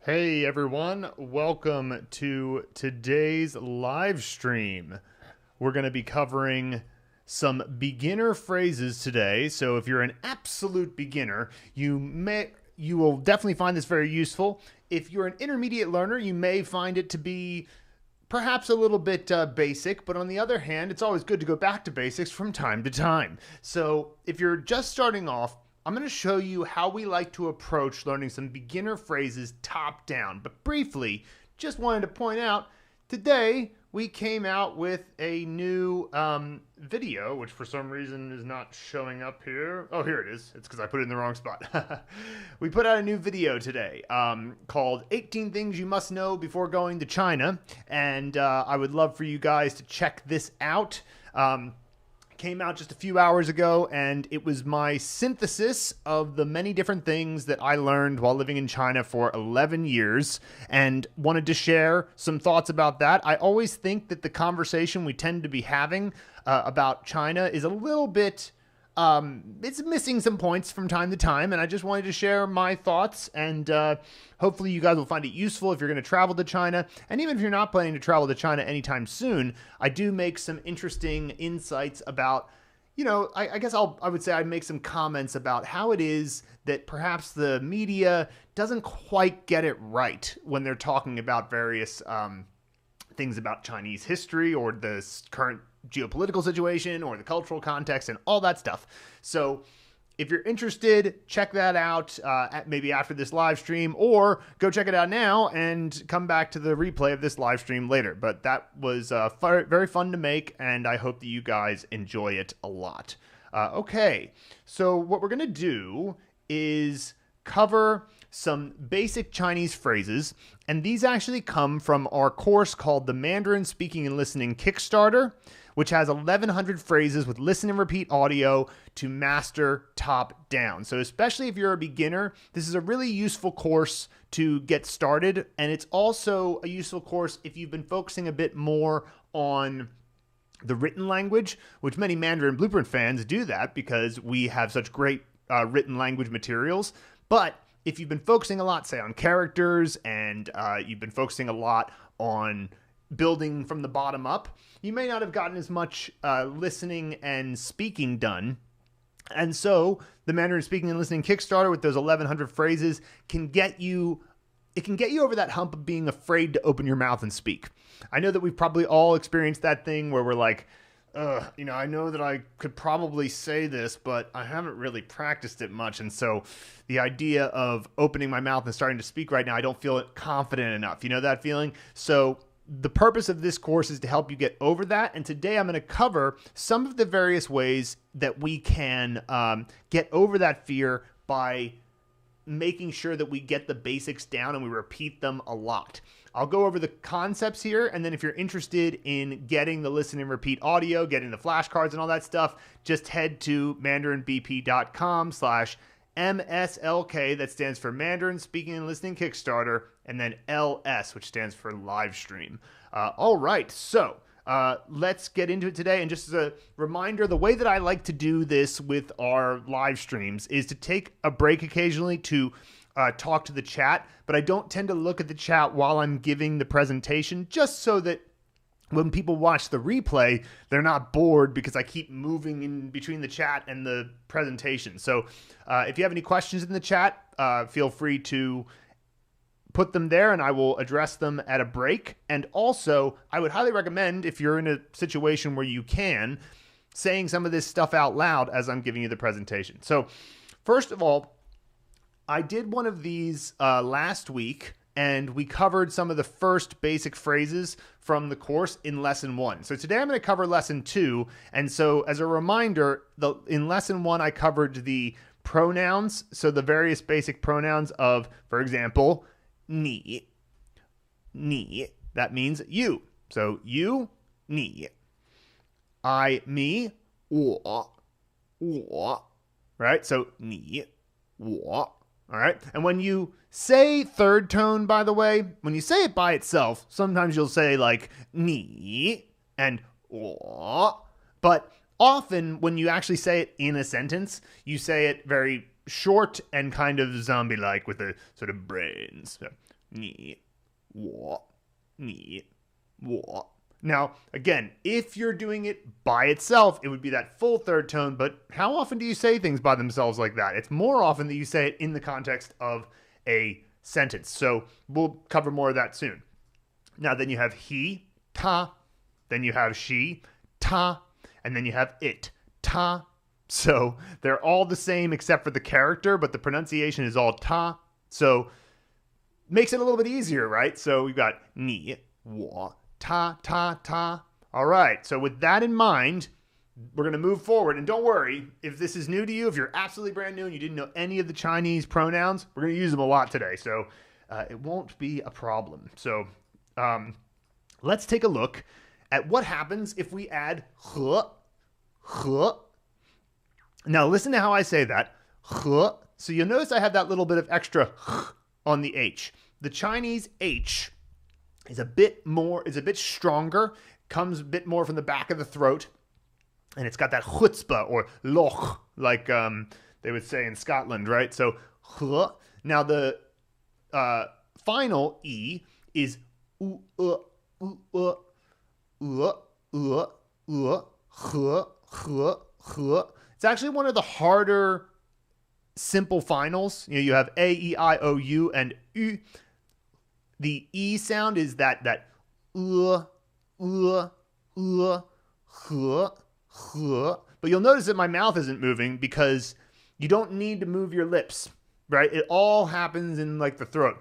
Hey everyone, welcome to today's live stream. We're going to be covering some beginner phrases today. So if you're an absolute beginner, you will definitely find this very useful. If you're an intermediate learner, you may find it to be perhaps a little bit basic, but on the other hand, it's always good to go back to basics from time to time. So if you're just starting off, I'm going to show you how we like to approach learning some beginner phrases top down. But briefly, just wanted to point out, today we came out with a new video, which for some reason is not showing up here. Oh, here it is. It's because I put it in the wrong spot. We put out a new video today called 18 Things You Must Know Before Going to China. And I would love for you guys to check this out. Came out just a few hours ago, and it was my synthesis of the many different things that I learned while living in China for 11 years, and wanted to share some thoughts about that. I always think that the conversation we tend to be having about China is a little bit it's missing some points from time to time, and I just wanted to share my thoughts, and hopefully you guys will find it useful if you're going to travel to China. And even if you're not planning to travel to China anytime soon, I do make some interesting insights about, I guess I would say I'd make some comments about how it is that perhaps the media doesn't quite get it right when they're talking about various things about Chinese history or the current geopolitical situation or the cultural context and all that stuff. So if you're interested, check that out maybe after this live stream, or go check it out now and come back to the replay of this live stream later. But that was very fun to make, and I hope that you guys enjoy it a lot. Okay, so what we're going to do is cover some basic Chinese phrases, and these actually come from our course called the Mandarin Speaking and Listening Kickstarter, which has 1,100 phrases with listen and repeat audio to master top down. So especially if you're a beginner, this is a really useful course to get started, and it's also a useful course if you've been focusing a bit more on the written language, which many Mandarin Blueprint fans do that because we have such great written language materials. But if you've been focusing a lot, say, on characters, and you've been focusing a lot on building from the bottom up, you may not have gotten as much listening and speaking done. And so the Mandarin Speaking and Listening Kickstarter with those 1,100 phrases can get you over that hump of being afraid to open your mouth and speak. I know that we've probably all experienced that thing where we're like, I know that I could probably say this, but I haven't really practiced it much. And so the idea of opening my mouth and starting to speak right now, I don't feel confident enough. You know that feeling? So the purpose of this course is to help you get over that. And today I'm going to cover some of the various ways that we can get over that fear by making sure that we get the basics down and we repeat them a lot. I'll go over the concepts here, and then if you're interested in getting the listen and repeat audio, getting the flashcards and all that stuff, just head to mandarinbp.com/MSLK. That stands for Mandarin Speaking and Listening Kickstarter, and then LS, which stands for live stream. All right, so let's get into it today. And just as a reminder, the way that I like to do this with our live streams is to take a break occasionally to talk to the chat, but I don't tend to look at the chat while I'm giving the presentation, just so that when people watch the replay, they're not bored because I keep moving in between the chat and the presentation. So if you have any questions in the chat, feel free to put them there and I will address them at a break. And also, I would highly recommend, if you're in a situation where you can, saying some of this stuff out loud as I'm giving you the presentation. So first of all, I did one of these last week, and we covered some of the first basic phrases from the course in lesson 1. So today I'm going to cover lesson 2. And so as a reminder, in lesson 1, I covered the pronouns. So the various basic pronouns of, for example, ni. Ni. That means you. So you, ni. I, me, 我. 我. Right? So ni, 我. All right. And when you say third tone, by the way, when you say it by itself, sometimes you'll say like ni and 我. But often when you actually say it in a sentence, you say it very short and kind of zombie-like with the sort of brains. So, 你我你我. Now, again, if you're doing it by itself, it would be that full third tone, but how often do you say things by themselves like that? It's more often that you say it in the context of a sentence. So we'll cover more of that soon. Now, then you have he, ta, then you have she, ta, and then you have it, ta. So they're all the same except for the character, but the pronunciation is all ta. So makes it a little bit easier, right? So we've got ni, wo, ta, ta, ta. All right. So with that in mind, we're going to move forward. And don't worry, if this is new to you, if you're absolutely brand new and you didn't know any of the Chinese pronouns, we're going to use them a lot today. So it won't be a problem. So let's take a look at what happens if we add he, he. Now listen to how I say that. He. So you'll notice I have that little bit of extra on the H. The Chinese H is a bit stronger, comes a bit more from the back of the throat, and it's got that chutzpah or loch, like they would say in Scotland, right? So, now the final E is It's actually one of the harder simple finals. You have A, E, I, O, U, and U. The E sound is that but you'll notice that my mouth isn't moving because you don't need to move your lips, right? It all happens in like the throat.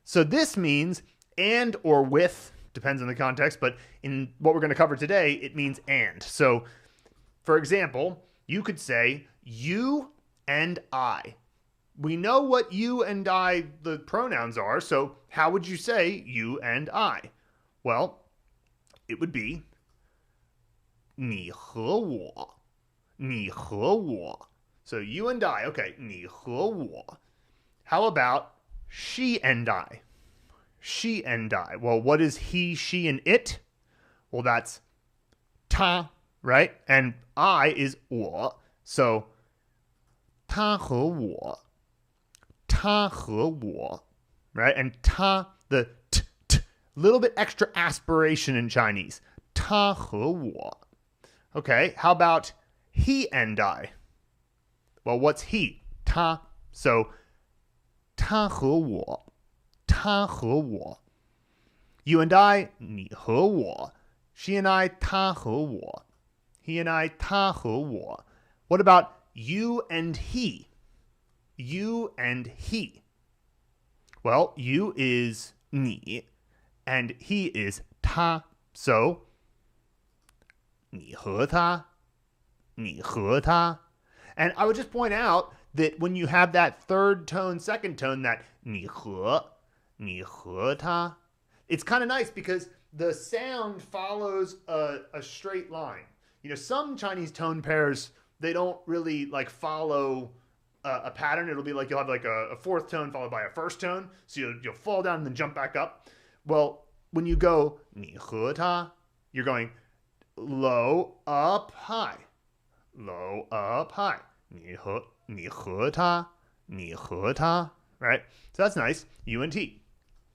So this means and or with, depends on the context, but in what we're going to cover today, it means and. So, for example, you could say you and I. We know what you and I, the pronouns are, so how would you say you and I? Well, it would be 你和我, 你和我. So you and I, okay, 你和我. How about she and I? She and I. Well, what is he, she, and it? Well, that's 他, right? And I is 我. So 他和我. 他和我, right? And 他, the t, little bit extra aspiration in Chinese. 他和我. Okay, how about he and I? Well, what's he? 他. So 他和我. 他和我. You and I, 你和我. She and I, 他和我. He and I, 他和我. What about you and he? You and he. Well, you is 你 and he is 他. So 你和他, 你和他. And I would just point out that when you have that third tone, second tone, that 你和他, it's kind of nice because the sound follows a straight line. You know, some Chinese tone pairs, they don't really like follow a pattern. It'll be like you'll have like a fourth tone followed by a first tone. So you'll fall down and then jump back up. Well, when you go 你和他, you're going low, up, high. Low, up, high. 你和他, 你和他, right? So that's nice. You and he.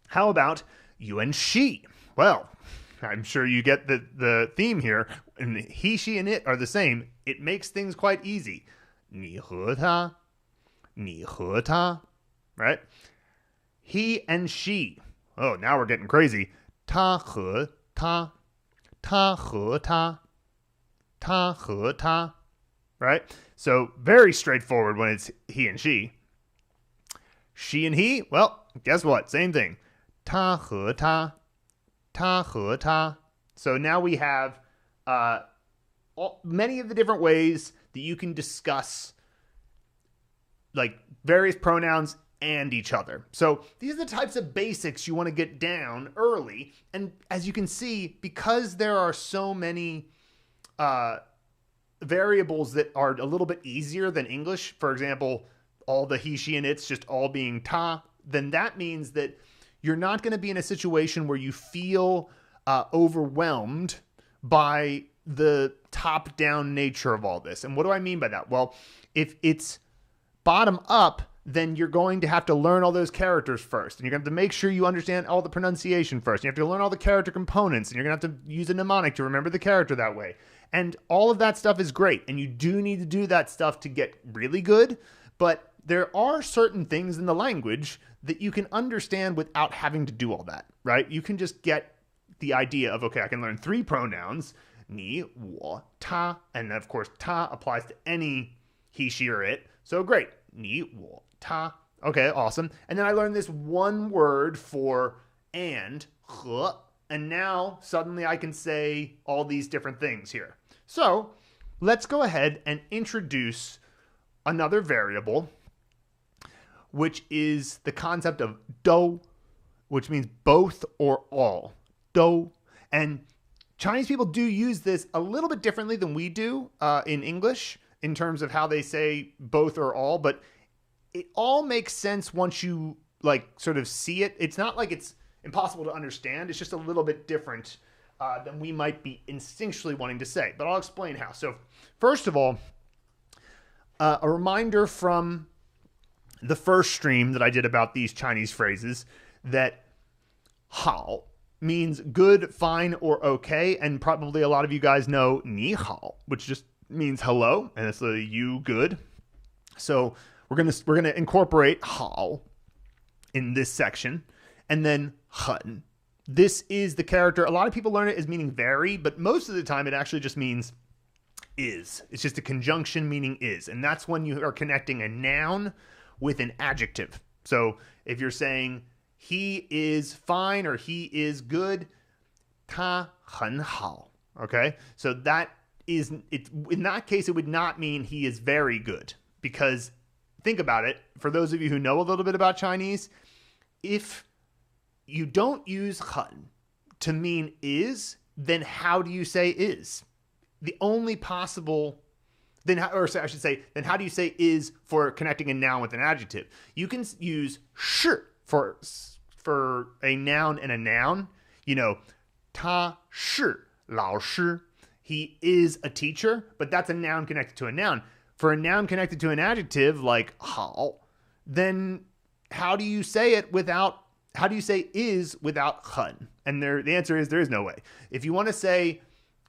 How about you and she? Well, I'm sure you get the theme here. And he, she, and it are the same. It makes things quite easy. 你和他, 你和他, right? He and she. Oh, now we're getting crazy. 他和他, 他和他, 他和他, right? So very straightforward when it's he and she. She and he, well, guess what? Same thing. 他和他, 他和他. So now we have many of the different ways that you can discuss like various pronouns and each other. So these are the types of basics you want to get down early. And as you can see, because there are so many variables that are a little bit easier than English, for example, all the he, she, and it's just all being ta, then that means that you're not going to be in a situation where you feel overwhelmed by the top-down nature of all this. And what do I mean by that? Well, if it's bottom up, then you're going to have to learn all those characters first. And you're going to have to make sure you understand all the pronunciation first. You have to learn all the character components, and you're going to have to use a mnemonic to remember the character that way. And all of that stuff is great. And you do need to do that stuff to get really good. But there are certain things in the language that you can understand without having to do all that, right? You can just get the idea of, okay, I can learn 3 pronouns, 你, 我, 他, and of course, 他 applies to any he, she, or it. So great. 你, 我, 他. Okay, awesome. And then I learned this one word for and, 和, and now suddenly I can say all these different things here. So let's go ahead and introduce another variable, which is the concept of do, which means both or all. Do. And Chinese people do use this a little bit differently than we do in English in terms of how they say both or all, but it all makes sense once you like sort of see it. It's not like it's impossible to understand. It's just a little bit different than we might be instinctually wanting to say, but I'll explain how. So first of all, a reminder from the first stream that I did about these Chinese phrases that 好 means good, fine, or okay, and probably a lot of you guys know 你好, which just means hello, and it's the you good. So we're gonna incorporate 好 in this section, and then 很. This is the character. A lot of people learn it as meaning very, but most of the time it actually just means is. It's just a conjunction meaning is, and that's when you are connecting a noun with an adjective. So if you're saying he is fine or he is good, 他很好. Okay? So that is, in that case, it would not mean he is very good, because think about it. For those of you who know a little bit about Chinese, if you don't use 很 to mean is, then how do you say is? The only possible, then how do you say is for connecting a noun with an adjective? You can use 是 for a noun and a noun. You know, 他是老师. He is a teacher, but that's a noun connected to a noun. For a noun connected to an adjective like 好, then how do you say is without 很? And the answer is there is no way. If you want to say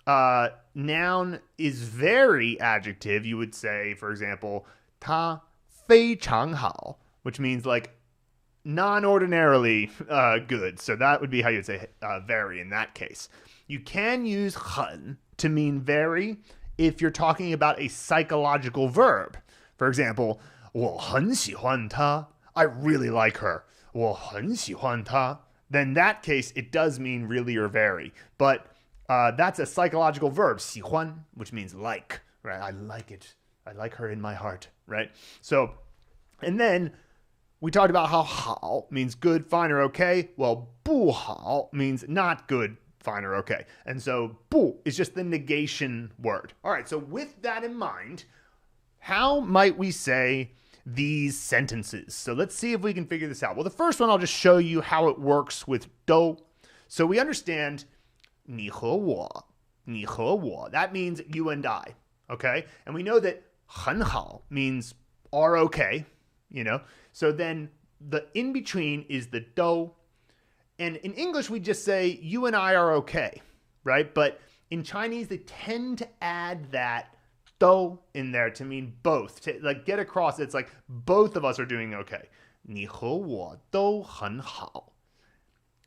noun is very adjective, you would say, for example, 他非常好, which means like non-ordinarily good. So that would be how you'd say very in that case. You can use 很 to mean very if you're talking about a psychological verb. For example, 我很喜欢她. I really like her. 我很喜欢她. Then in that case, it does mean really or very. But that's a psychological verb, 喜欢, which means like, right? I like it. I like her in my heart, right? So, and then we talked about how 好 means good, fine, or okay. Well, 不好 means not good, fine, or okay. And so 不 is just the negation word. All right, so with that in mind, how might we say these sentences? So let's see if we can figure this out. Well, the first one, I'll just show you how it works with do. So we understand 你和我, 你和我. That means you and I, okay? And we know that 很好 means are okay, you know? So then the in-between is the do. And in English, we just say you and I are okay, right? But in Chinese, they tend to add that do in there to mean both, to like get across. It's like both of us are doing okay. 你和我都很好.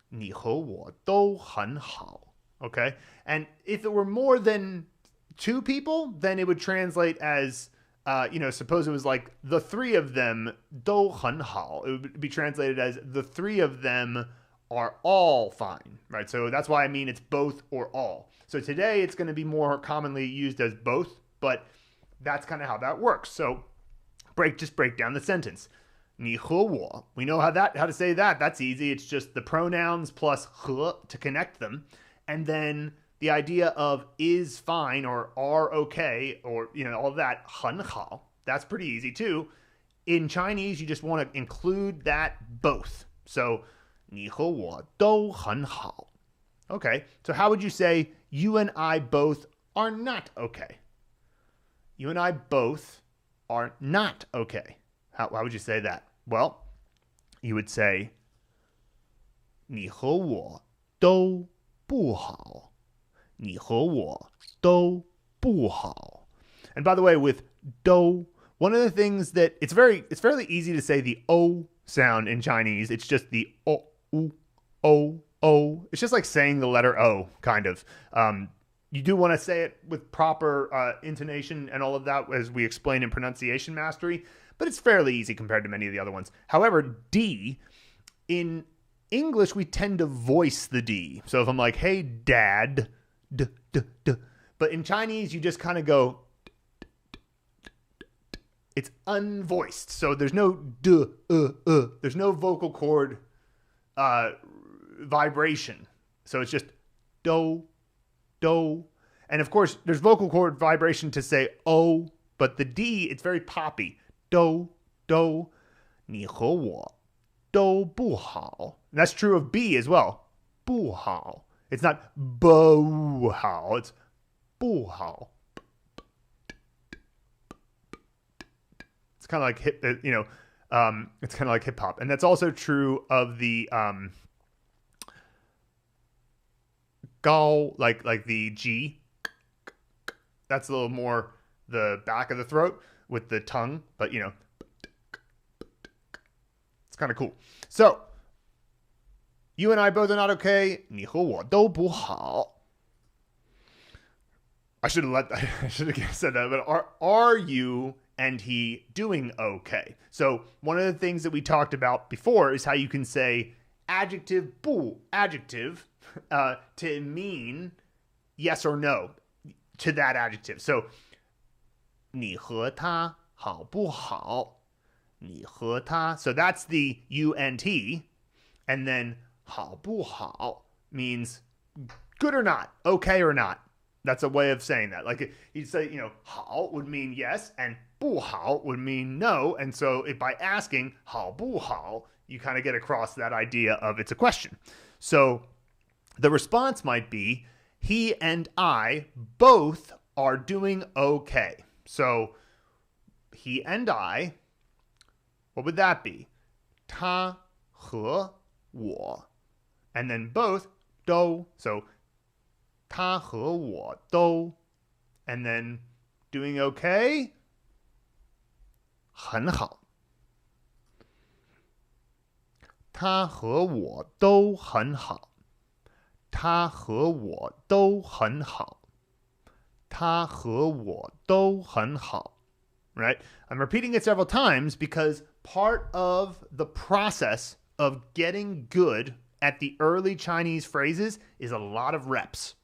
你和我都很好. Okay? And if it were more than 2 people, then it would translate as, suppose it was like the 3 of them 都很好. It would be translated as the 3 of them are all fine, right? So that's why I mean it's both or all. So today it's going to be more commonly used as both, but that's kind of how that works. So just break down the sentence. 你和我. We know how to say that. That's easy. It's just the pronouns plus 和 to connect them. And then the idea of is fine or are okay or, all of that, 很好. That's pretty easy too. In Chinese, you just want to include that both. So 你和我都很好. Okay, so how would you say you and I both are not okay? You and I both are not okay. How would you say that? Well, you would say 你和我都不好. 你和我都不好. And by the way, with do, one of the things that it's fairly easy to say the o sound in Chinese. It's just the o, o. It's just like saying the letter o, kind of. You do want to say it with proper intonation and all of that, as we explain in pronunciation mastery, but it's fairly easy compared to many of the other ones. However, D, in English, we tend to voice the D. So if I'm like, hey, dad, d. But in Chinese, you just kind of go, it's unvoiced. So there's no d, there's no vocal cord vibration. So it's just do. And of course, there's vocal cord vibration to say o, but the D, it's very poppy. Do. 你和我都不好. And that's true of B as well. 不好. It's not 不好. It's 不好. It's kind of like hip, it's kind of like hip hop. And that's also true of the gao, like the G. That's a little more the back of the throat with the tongue, but it's kind of cool. So, you and I both are not okay. 你和我都不好. I should have said that, but are you and he doing okay? So, one of the things that we talked about before is how you can say adjective, 不, adjective, to mean yes or no to that adjective. So, 你和他好不好? 你和他. So that's the you and he. And then 好不好 means good or not, okay or not. That's a way of saying that. Like you'd say, 好 would mean yes, and 不好 would mean no. And so by asking 好不好, you kind of get across that idea of it's a question. So the response might be, he and I both are doing okay. So he and I, what would that be? 他和我. And then both, 都. So 他和我都. And then doing okay? 很好. 他和我都很好. 他和我都很好. 他和我都很好. Right? I'm repeating it several times because part of the process of getting good at the early Chinese phrases is a lot of reps.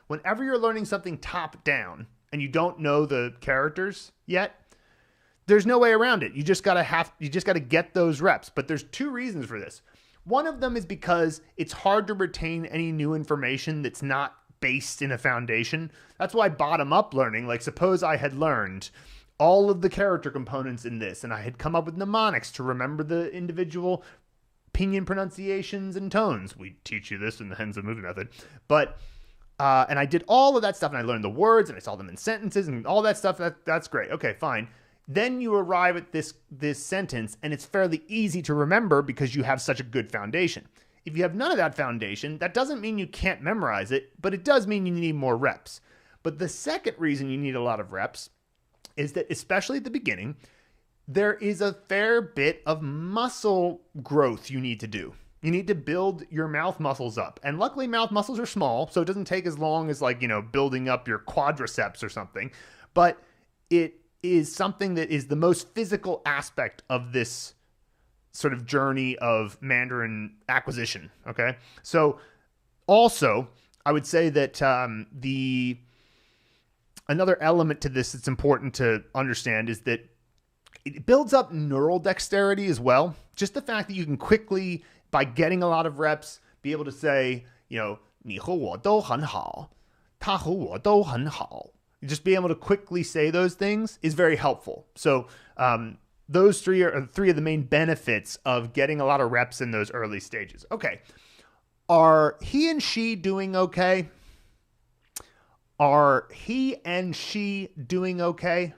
Whenever you're learning something top down and you don't know the characters yet, there's no way around it. You just gotta get those reps. But there's two reasons for this. One of them is because it's hard to retain any new information that's not based in a foundation. That's why bottom-up learning, like suppose I had learned all of the character components in this, and I had come up with mnemonics to remember the individual pinyin pronunciations and tones. We teach you this in the Henza movie method. But, and I did all of that stuff, and I learned the words, and I saw them in sentences, and all that stuff. That's great. Okay, fine. Then you arrive at this sentence, and it's fairly easy to remember because you have such a good foundation. If you have none of that foundation, that doesn't mean you can't memorize it, but it does mean you need more reps. But the second reason you need a lot of reps is that, especially at the beginning, there is a fair bit of muscle growth you need to do. You need to build your mouth muscles up. And luckily, mouth muscles are small, so it doesn't take as long as building up your quadriceps or something. But it is something that is the most physical aspect of this sort of journey of Mandarin acquisition, okay? So also, I would say that another element to this that's important to understand is that it builds up neural dexterity as well. Just the fact that you can quickly, by getting a lot of reps, be able to say, 你和我都很好, 他和我都很好. Just being able to quickly say those things is very helpful. So those three are three of the main benefits of getting a lot of reps in those early stages. Okay. Are he and she doing okay? Are he and she doing okay?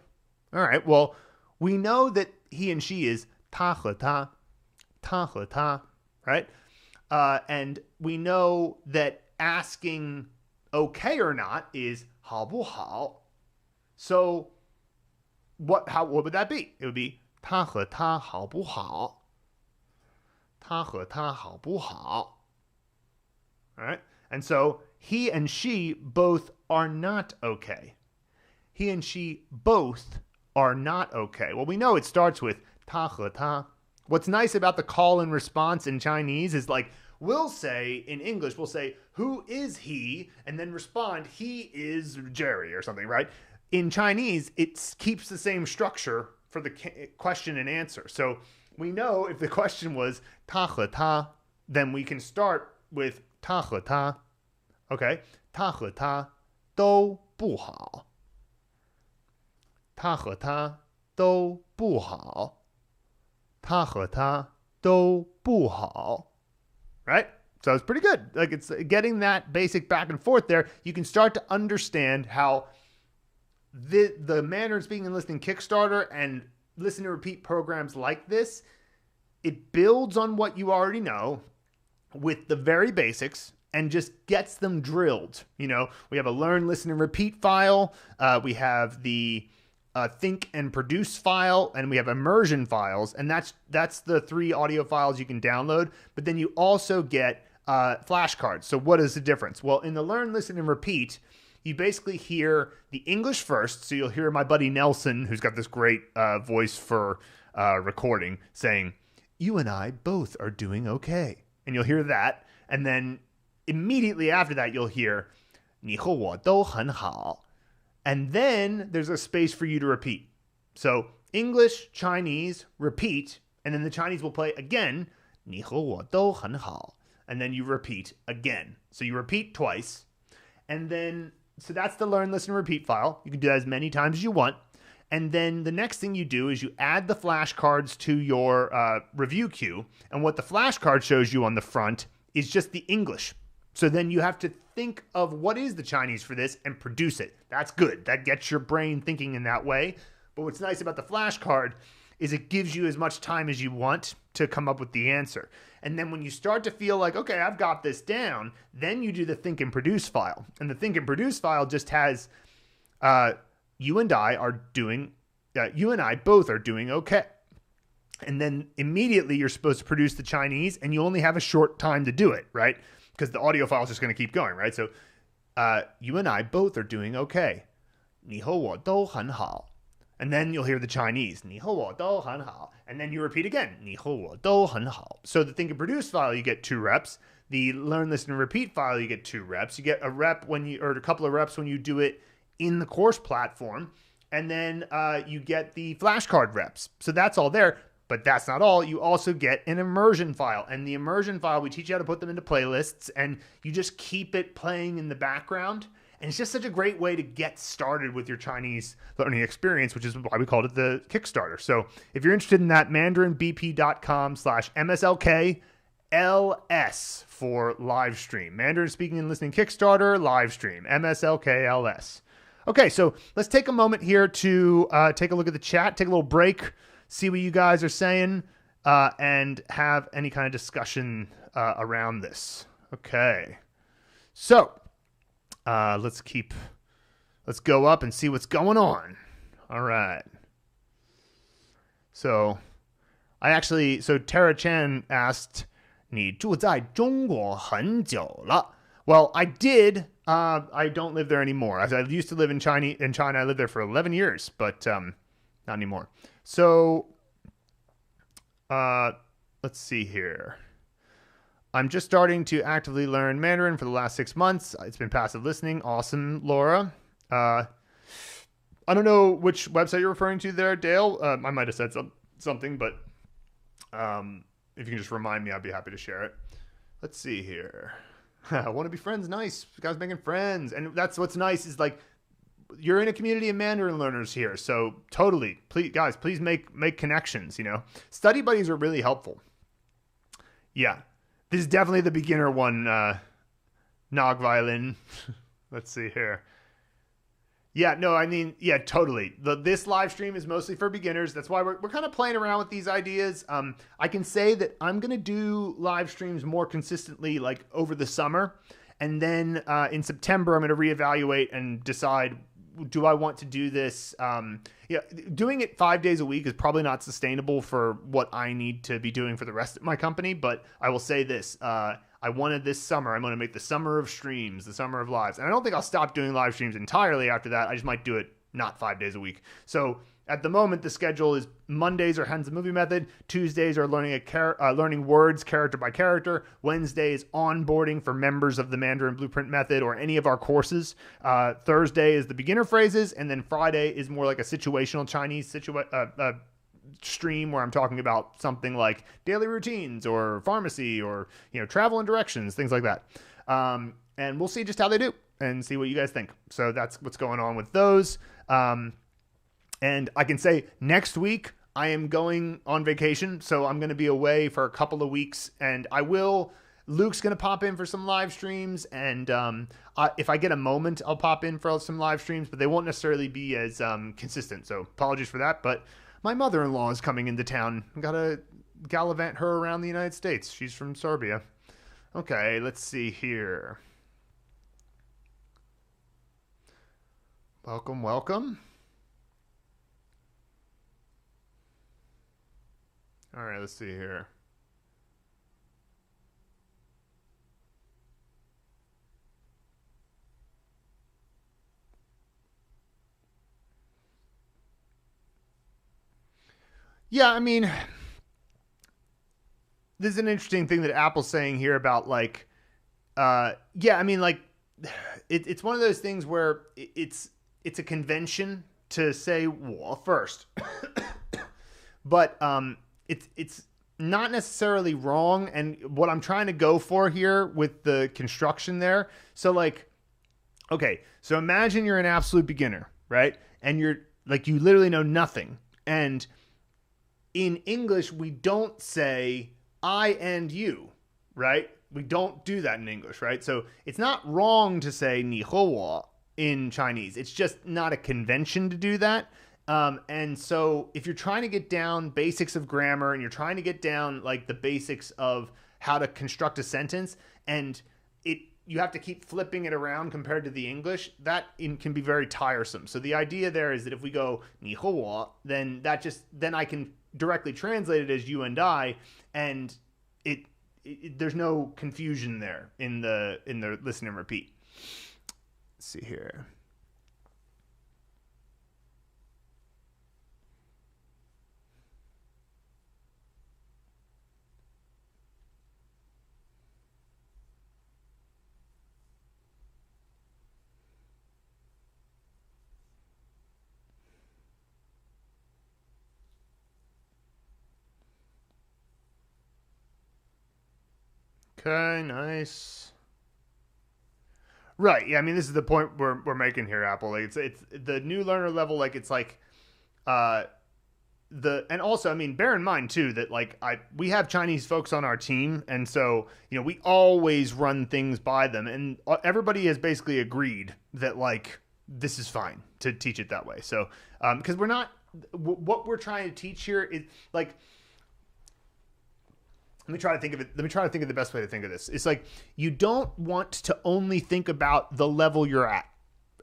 All right. Well, we know that he and she is 他和他, 他和他, right? And we know that asking okay or not is 好不好. So what would that be? It would be 他和他好不好?他和他好不好? All right? And so he and she both are not okay. He and she both are not okay. Well, we know it starts with 他和他. What's nice about the call and response in Chinese is like, we'll say, in English, we'll say, who is he? And then respond, he is Jerry or something, right? In Chinese, it keeps the same structure for the question and answer. So we know if the question was 他和他, then we can start with 他和他. Okay? 他和他都不好. 他和他都不好. 他和他都不好. Right? So it's pretty good. Like, it's getting that basic back and forth there. You can start to understand how the Mandarin Speaking and Listening Kickstarter and listen and repeat programs like this, it builds on what you already know with the very basics and just gets them drilled. You know, we have a learn, listen, and repeat file. We have the think and produce file, and we have immersion files, and that's the 3 audio files you can download. But then you also get flashcards. So what is the difference? Well, in the learn, listen, and repeat, you basically hear the English first. So you'll hear my buddy Nelson, who's got this great voice for recording, saying, "You and I both are doing okay." And you'll hear that. And then immediately after that, you'll hear, 你和我都很好. And then there's a space for you to repeat. So English, Chinese, repeat. And then the Chinese will play again, 你和我都很好. And then you repeat again. So you repeat twice. And then, so that's the learn, listen, repeat file. You can do that as many times as you want. And then the next thing you do is you add the flashcards to your review queue. And what the flashcard shows you on the front is just the English. So then you have to think of what is the Chinese for this and produce it. That's good. That gets your brain thinking in that way. But what's nice about the flashcard is it gives you as much time as you want to come up with the answer. And then when you start to feel like, okay, I've got this down, then you do the think and produce file. And the think and produce file just has you and I both are doing okay. And then immediately you're supposed to produce the Chinese, and you only have a short time to do it, right? Because the audio file is just going to keep going, right? So you and I both are doing okay. 你和我都很好. And then you'll hear the Chinese. 你和我都很好. And then you repeat again. 你和我都很好. So the think and produce file, you get 2 reps. The learn, listen, and repeat file, you get 2 reps. You get a rep or a couple of reps when you do it in the course platform. And then you get the flashcard reps. So that's all there. But that's not all. You also get an immersion file. And the immersion file, we teach you how to put them into playlists. And you just keep it playing in the background. And it's just such a great way to get started with your Chinese learning experience, which is why we called it the Kickstarter. So if you're interested in that, mandarinbp.com/MSLKLS for live stream. Mandarin Speaking and Listening Kickstarter live stream. MSLKLS. Okay, so let's take a moment here to take a look at the chat, take a little break, see what you guys are saying, and have any kind of discussion around this. Okay. So let's go up and see what's going on. All right. So Tara Chan asked, 你住在中国很久了? Well, I did. I don't live there anymore. I used to live in China. I lived there for 11 years, but not anymore. So let's see here. I'm just starting to actively learn Mandarin for the last 6 months. It's been passive listening. Awesome, Laura. I don't know which website you're referring to there, Dale. I might have said something, but if you can just remind me, I'd be happy to share it. Let's see here. I want to be friends. Nice. You guys making friends. And that's what's nice is like you're in a community of Mandarin learners here. So totally, please make connections, you know. Study buddies are really helpful. Yeah. This is definitely the beginner one, Nog violin. Let's see here. Yeah, no, I mean, yeah, totally. This live stream is mostly for beginners. That's why we're kind of playing around with these ideas. I can say that I'm going to do live streams more consistently like over the summer. And then in September, I'm going to reevaluate and decide, do I want to do this? Yeah, doing it 5 days a week is probably not sustainable for what I need to be doing for the rest of my company. But I will say this. I wanted this summer, I'm going to make the summer of streams, the summer of lives. And I don't think I'll stop doing live streams entirely after that. I just might do it not 5 days a week. So at the moment, the schedule is Mondays are Hands the Movie Method. Tuesdays are learning words character by character. Wednesdays, onboarding for members of the Mandarin Blueprint Method or any of our courses. Thursday is the beginner phrases. And then Friday is more like a situational Chinese stream where I'm talking about something like daily routines or pharmacy or, travel and directions, things like that. And we'll see just how they do and see what you guys think. So that's what's going on with those. And I can say next week I am going on vacation. So I'm going to be away for a couple of weeks, and Luke's going to pop in for some live streams. And if I get a moment, I'll pop in for some live streams, but they won't necessarily be as consistent. So apologies for that. But my mother-in-law is coming into town. Got to gallivant her around the United States. She's from Serbia. Okay, let's see here. Welcome, welcome. All right, let's see here. Yeah, I mean, this is an interesting thing that Apple's saying here about it's one of those things where it's a convention to say "war" first, but it's not necessarily wrong. And what I'm trying to go for here with the construction there, so okay, so imagine you're an absolute beginner, right? And you're you literally know nothing, and in English, we don't say I and you, right? We don't do that in English, right? So it's not wrong to say 你和我 in Chinese. It's just not a convention to do that. And so if you're trying to get down basics of grammar and you're trying to get down the basics of how to construct a sentence, and you have to keep flipping it around compared to the English, that can be very tiresome. So the idea there is that if we go 你和我, then I can directly translate it as you and I, and there's no confusion there in the listen and repeat. Let's see here. Okay, nice. Right. Yeah, I mean, this is the point we're making here, Apple. It's the new learner level. And also, I mean, bear in mind too that we have Chinese folks on our team, and so we always run things by them, and everybody has basically agreed that this is fine to teach it that way. So because we're not what we're trying to teach here is let me try to think of the best way to think of this. It's you don't want to only think about the level you're at.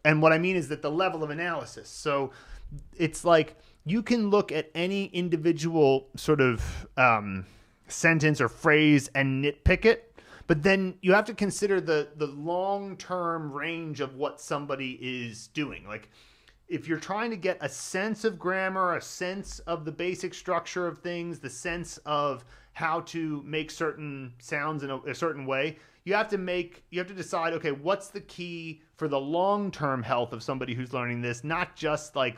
And what I mean is that the level of analysis. So it's you can look at any individual sort of sentence or phrase and nitpick it, but then you have to consider the long-term range of what somebody is doing. If you're trying to get a sense of grammar, a sense of the basic structure of things, the sense of how to make certain sounds in a certain way, you have to decide, okay, what's the key for the long-term health of somebody who's learning this, not just what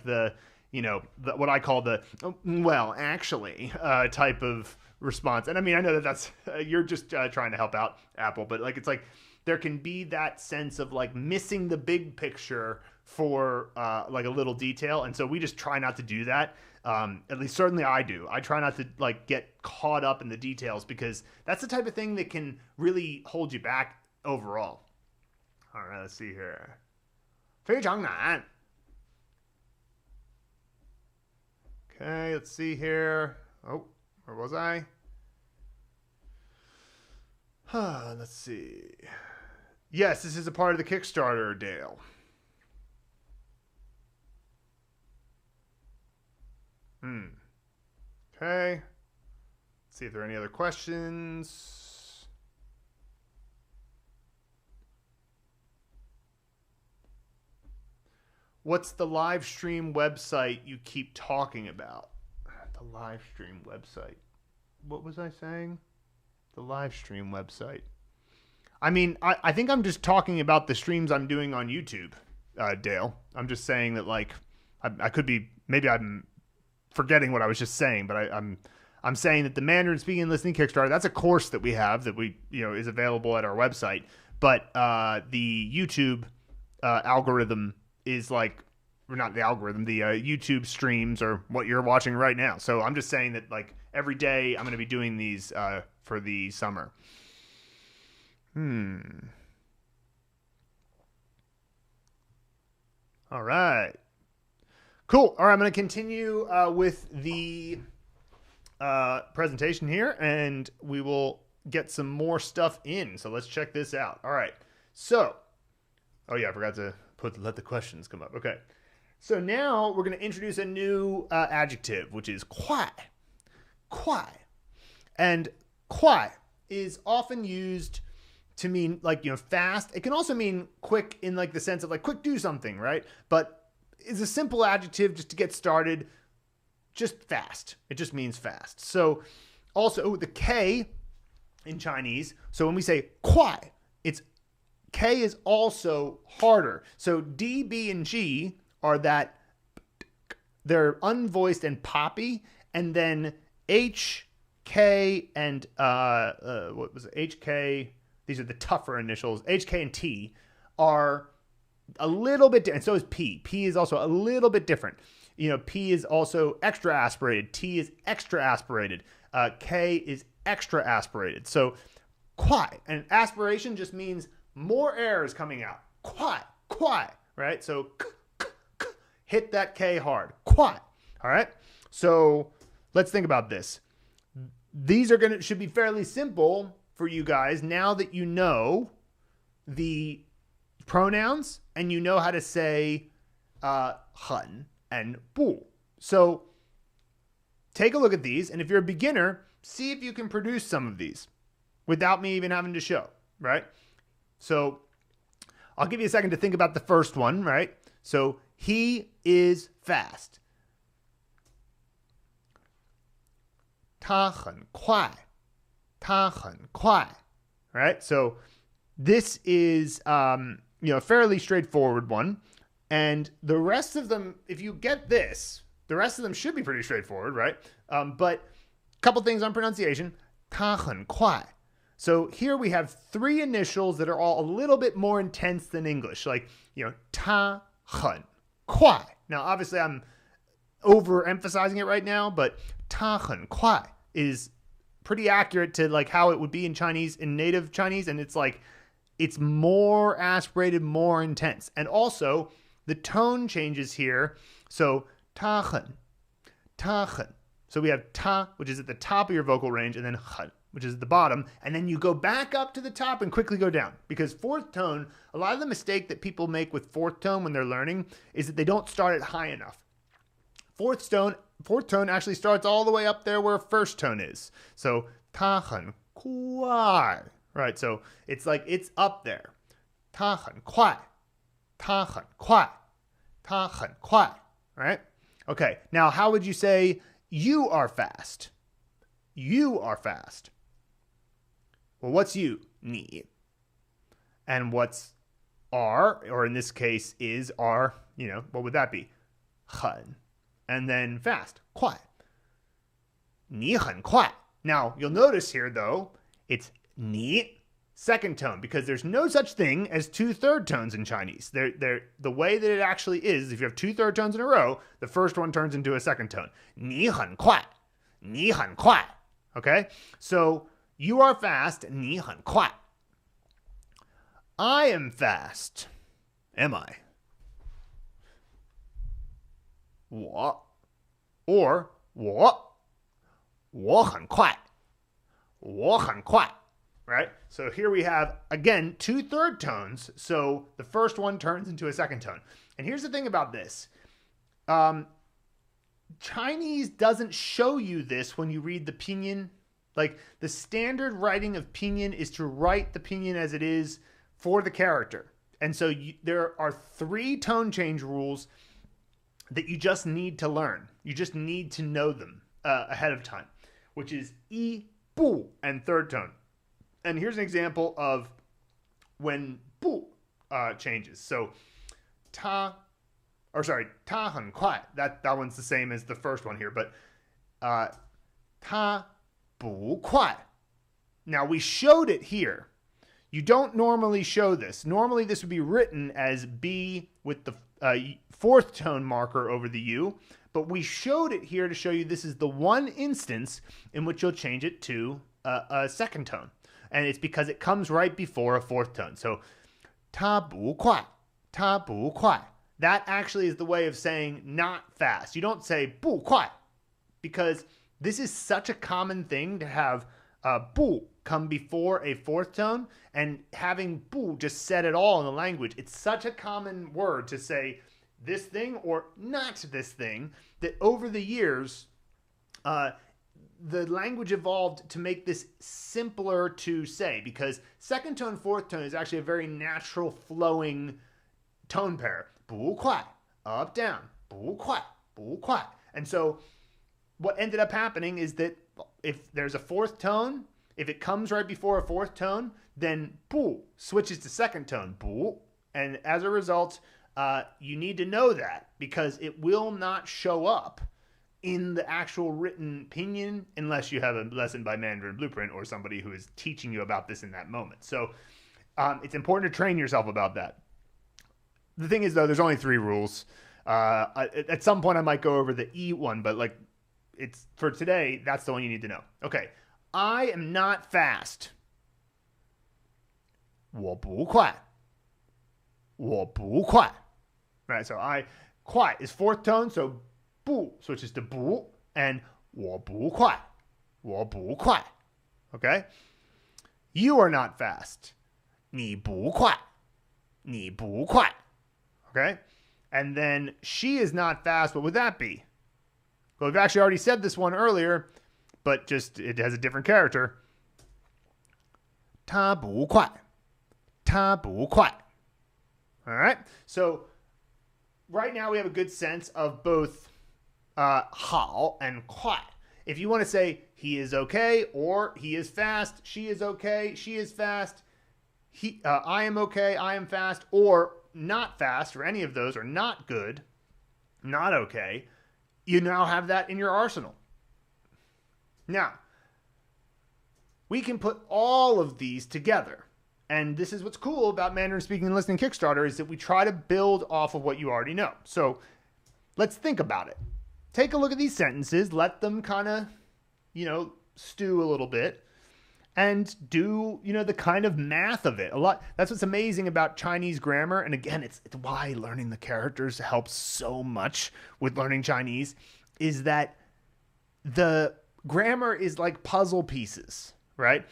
I call the well, actually type of response. And I mean, I know that's you're just trying to help out, Apple, but there can be that sense of missing the big picture for a little detail, and so we just try not to do that. At least certainly I do. I try not to get caught up in the details, because that's the type of thing that can really hold you back overall. All right, let's see here. 非常难. Okay, let's see here. Oh, where was I? Let's see. Yes, this is a part of the Kickstarter, Dale. Okay. Let's see if there are any other questions. What's the live stream website you keep talking about? The live stream website. What was I saying? The live stream website. I mean, I think I'm just talking about the streams I'm doing on YouTube, Dale. I'm just saying that, like, I could be, maybe I'm forgetting what I was just saying, but I'm saying that the Mandarin Speaking and Listening Kickstarter, that's a course that we have that we, is available at our website. But the YouTube algorithm is like, or not the algorithm, the YouTube streams are what you're watching right now. So I'm just saying that, like, every day I'm going to be doing these for the summer. All right. Cool. All right, I'm going to continue with the presentation here, and we will get some more stuff in. So let's check this out. All right. So, oh yeah, I forgot to let the questions come up. Okay. So now we're going to introduce a new adjective, which is kwai. Kwai. And kwai is often used to mean, like, fast. It can also mean quick in, like, the sense of, like, quick do something, right? But it's a simple adjective just to get started, just fast. It just means fast. So also the K in Chinese, so when we say kwai, it's K is also harder. So D, B, and G are that they're unvoiced and poppy, and then H, K, and what was it? H, K, these are the tougher initials. H, K, and T are a little bit different. And so is P. P is also a little bit different. P is also extra aspirated. T is extra aspirated. K is extra aspirated. So kwai, and aspiration just means more air is coming out. Kwai, kwai, right? So hit that K hard. Kwai. All right? So let's think about this. These should be fairly simple for you guys now that you know the pronouns and you know how to say hun and bu. So take a look at these, and if you're a beginner, see if you can produce some of these without me even having to show, right? So I'll give you a second to think about the first one, right? So he is fast. 他很快. 他很快. Right? So this is a fairly straightforward one. And the rest of them, if you get this, the rest of them should be pretty straightforward, right? But a couple things on pronunciation. 他很快. So here we have three initials that are all a little bit more intense than English. Like, 他很快. Now, obviously, I'm overemphasizing it right now, but 他很快 is pretty accurate to, like, how it would be in Chinese, in native Chinese. And it's like, it's more aspirated, more intense. And also, the tone changes here. So, 他很. So we have ta, which is at the top of your vocal range, and then 很, which is at the bottom. And then you go back up to the top and quickly go down. Because fourth tone, a lot of the mistake that people make with fourth tone when they're learning is that they don't start it high enough. Fourth tone actually starts all the way up there where first tone is. So, 他很快. Right, so it's like it's up there. 他很快. 他很快. 他很快. Right? Okay, now how would you say you are fast? You are fast. Well, what's you? 你. And what's are, or in this case is are, what would that be? 很. And then fast. 快. 你很快. Now, you'll notice here, though, it's 你, second tone, because there's no such thing as two third tones in Chinese. The way that it actually is, if you have two third tones in a row, the first one turns into a second tone. 你很快. 你很快. Okay? So, you are fast. 你很快. I am fast. Am I? 我 or 我很快我很快 right? So here we have, again, 2 third tones. So the first one turns into a second tone. And here's the thing about this. Chinese doesn't show you this when you read the pinyin. Like, the standard writing of pinyin is to write the pinyin as it is for the character. And so there are 3 tone change rules that you just need to learn. You just need to know them ahead of time, which is yi, bu, and third tone. And here's an example of when bu changes. So ta 很快. That one's the same as the first one here, but 他不快. Now we showed it here. You don't normally show this. Normally this would be written as B with the 4th tone marker over the U, but we showed it here to show you this is the one instance in which you'll change it to a second tone. And it's because it comes right before a 4th tone. So 他不快, 他不快. That actually is the way of saying not fast. You don't say 不快 because this is such a common thing to have 不 come before a 4th tone, and having 不 just said it all in the language. It's such a common word to say this thing or not this thing that over the years, the language evolved to make this simpler to say, because 2nd tone, 4th tone is actually a very natural flowing tone pair. 不快, up, down, 不快, 不快. And so what ended up happening is that if there's a 4th tone, if it comes right before a 4th tone, then 不 switches to 2nd tone, 不. And as a result, you need to know that because it will not show up in the actual written pinyin unless you have a lesson by Mandarin Blueprint or somebody who is teaching you about this in that moment. So it's important to train yourself about that. The thing is, though, there's only 3 rules. At some point, I might go over the E one, but like, it's for today, that's the one you need to know. Okay, I am not fast. 我不快. 我不快. Right, so I, 快 is 4th tone, so 不 switches to 不, and 我不快. 我不快. Okay? You are not fast. 你不快. 你不快. Okay? And then she is not fast. What would that be? Well, we've actually already said this one earlier, but just it has a different character. 她不快. 她不快. All right? So right now we have a good sense of both 好 and 快. If you want to say he is okay or he is fast, she is okay, she is fast, I am okay, I am fast, or not fast, or any of those, or not good, not okay, you now have that in your arsenal. Now, we can put all of these together. And this is what's cool about Mandarin Speaking and Listening Kickstarter is that we try to build off of what you already know. So let's think about it. Take a look at these sentences, let them kind of, stew a little bit. And do, the kind of math of it. A lot. That's what's amazing about Chinese grammar. And again, it's why learning the characters helps so much with learning Chinese, is that the grammar is like puzzle pieces, right?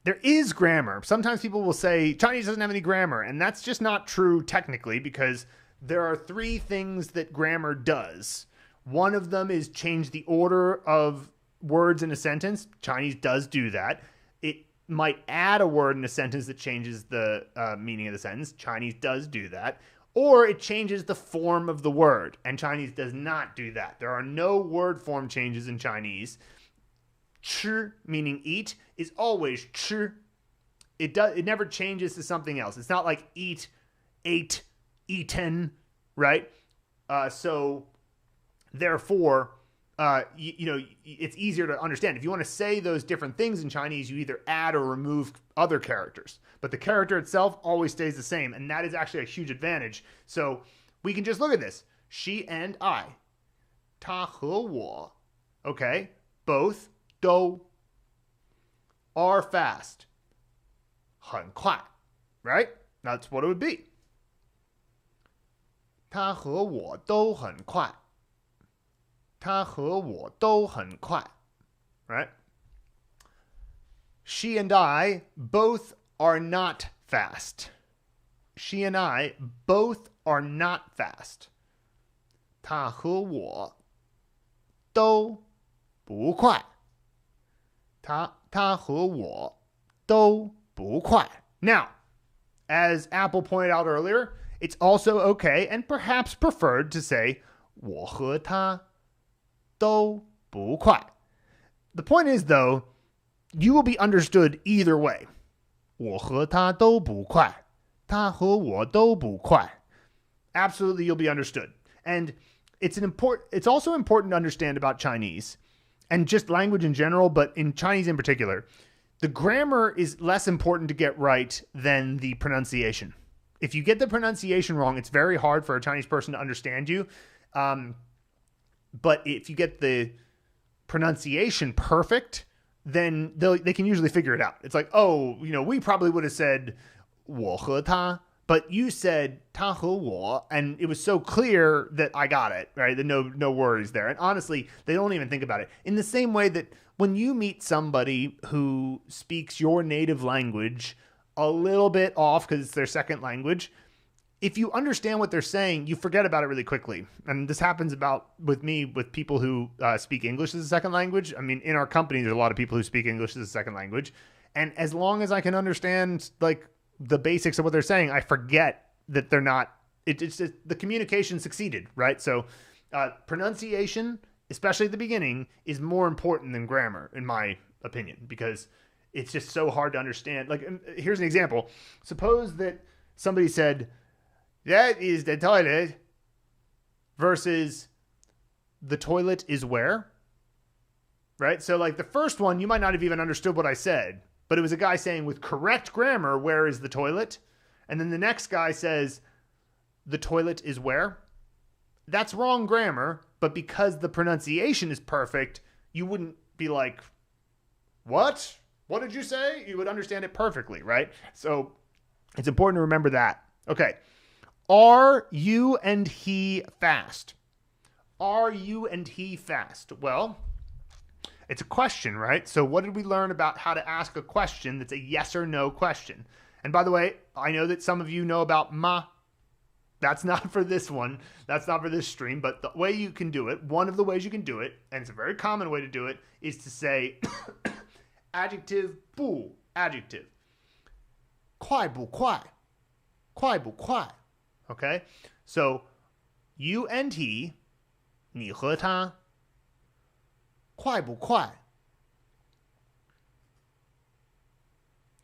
There is grammar. Sometimes people will say Chinese doesn't have any grammar, and that's just not true technically, because there are 3 things that grammar does. One of them is change the order of words in a sentence. Chinese does do that. It might add a word in a sentence that changes the meaning of the sentence. Chinese does do that. Or it changes the form of the word, and Chinese does not do that. There are no word form changes in Chinese. 吃, meaning eat, is always 吃. It never changes to something else. It's not like eat, ate, eaten, right? So therefore, it's easier to understand. If you want to say those different things in Chinese, you either add or remove other characters. But the character itself always stays the same, and that is actually a huge advantage. So we can just look at this. She and I. 他和我. Okay? Both, 都, are fast. 很快. Right? That's what it would be. 他和我都很快.他和我都很快. Right? She and I both are not fast. She and I both are not fast. 他和我都不快. 他和我都不快. Now, as Apple pointed out earlier, it's also okay and perhaps preferred to say 我和他都不快. The point is, though, you will be understood either way. 我和他都不快. 他和我都不快. Absolutely, you'll be understood. And it's also important to understand about Chinese and just language in general, but in Chinese in particular, the grammar is less important to get right than the pronunciation. If you get the pronunciation wrong, it's very hard for a Chinese person to understand you. But if you get the pronunciation perfect, then they can usually figure it out. It's like, oh, we probably would have said 我和他, but you said 他和我, and it was so clear that I got it, right? That no worries there. And honestly, they don't even think about it. In the same way that when you meet somebody who speaks your native language a little bit off because it's their second language, if you understand what they're saying, you forget about it really quickly. And this happens with me with people who speak English as a second language. I mean, in our company, there's a lot of people who speak English as a second language. And as long as I can understand like the basics of what they're saying, I forget that they're not, it's just, the communication succeeded, right? So pronunciation, especially at the beginning, is more important than grammar, in my opinion, because it's just so hard to understand. Like, here's an example. Suppose that somebody said, that is the toilet, versus the toilet is where, right? So like the first one, you might not have even understood what I said, but it was a guy saying with correct grammar, where is the toilet? And then the next guy says, the toilet is where? That's wrong grammar, but because the pronunciation is perfect, you wouldn't be like, what? What did you say? You would understand it perfectly, right? So it's important to remember that. Okay. Are you and he fast? Are you and he fast? Well, it's a question, right? So what did we learn about how to ask a question that's a yes or no question? And by the way, I know that some of you know about ma. That's not for this one. That's not for this stream. But the way you can do it, one of the ways you can do it, and it's a very common way to do it, is to say adjective, 不, adjective. 快不快? 快不快? Okay? So, you and he, 你和他, 快不快?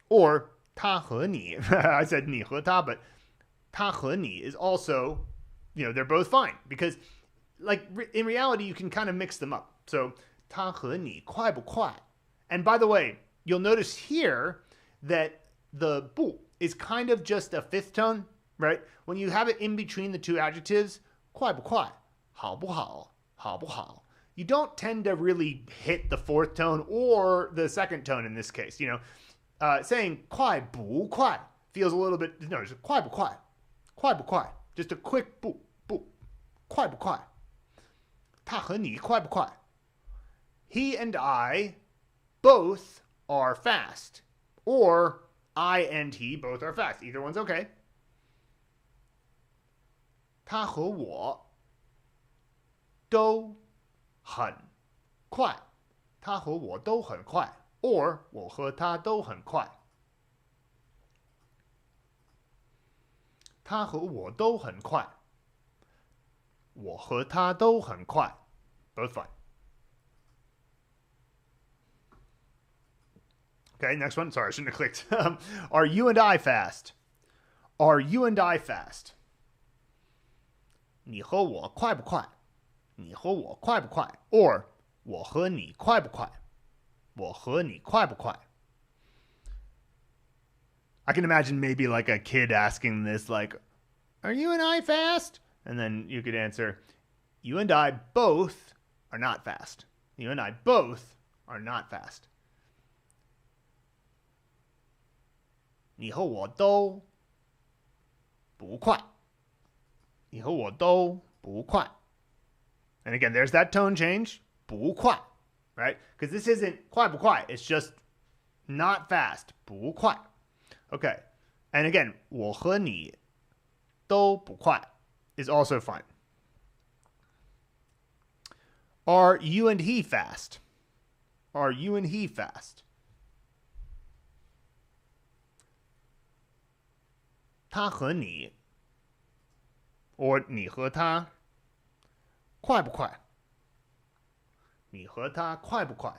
Or, 他和你. I said 你和他, but 他和你 is also, they're both fine. Because, like, in reality, you can kind of mix them up. So, 他和你快不快? And by the way, you'll notice here that the 不 is kind of just a fifth tone. Right? When you have it in between the two adjectives, 快不快? 好不好? 好不好? You don't tend to really hit the fourth tone or the second tone in this case. Saying 快不快 feels a little bit, no, it's 快不快? 快不快? Just a quick 不, 快不快? 他和你快不快? He and I both are fast. Or I and he both are fast. Either one's okay. 他和我都很快. 他和我都很快. Or 我和他都很快. 他和我都很快. 我和他都很快. Both fine. Okay, next one. Sorry, I shouldn't have clicked. Are you and I fast? Are you and I fast? 你和我快不快? 你和我快不快? Or 我和你快不快? 我和你快不快? I can imagine maybe like a kid asking this, like, are you and I fast? And then you could answer, you and I both are not fast. You and I both are not fast. 你和我都不快. 你和我都不快. And again, there's that tone change. 不快, right? Because this isn't 快不快. It's just not fast. 不快. Okay. And again, 我和你都不快 is also fine. Are you and he fast? Are you and he fast? 他和你 or 你和他快不快？你和他快不快？